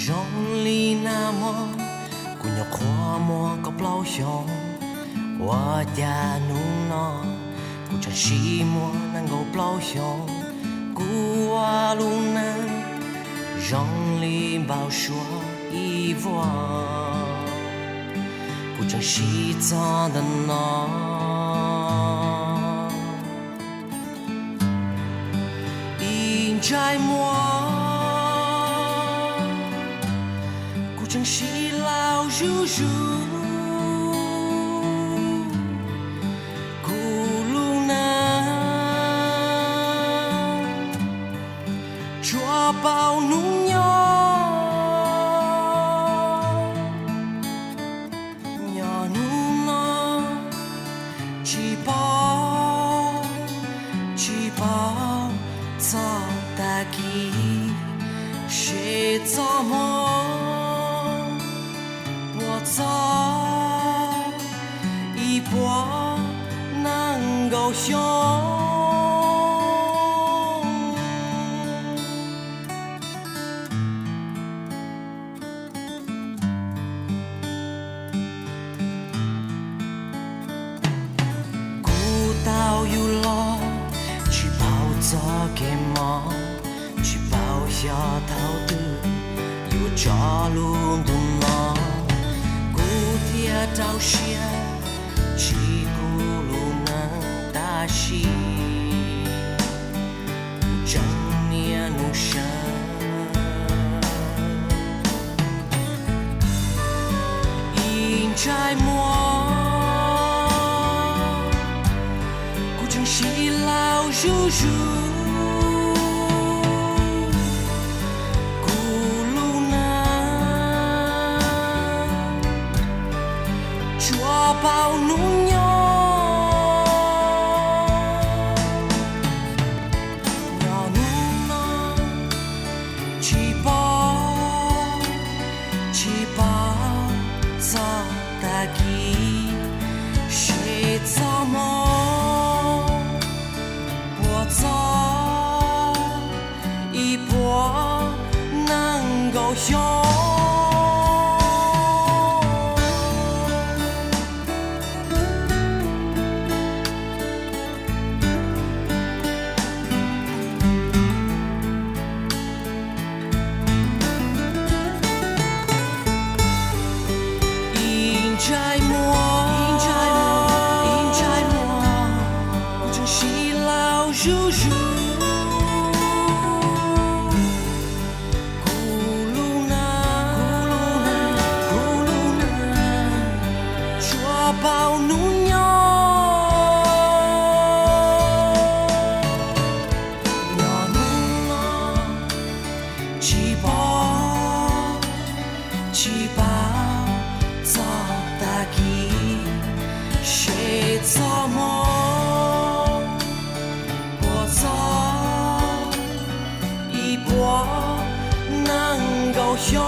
容里那么姑娘花莫搞不老兄，我家努诺，古城西莫能够不老兄，古瓦路能容里包说一vois，古城西藏的呢，应摘莫。城西老如如，咕噜能捉包努鸟，鸟努呢，鸡包早大鸡，谁怎么？走一波能够雄，古道有路，去跑走给梦，去跑下头的有着路的梦。到线，起咕噜能打西，正念怒神，应摘莫，古城西老如如。包努鸟，鸟努呢，鸡包早大鸡，谁怎么我走一波能够雄。摘莫，古城西老如如，咕噜能，捉包努鸟，鸟努呢，鸡包。谁怎么我走一波能够雄？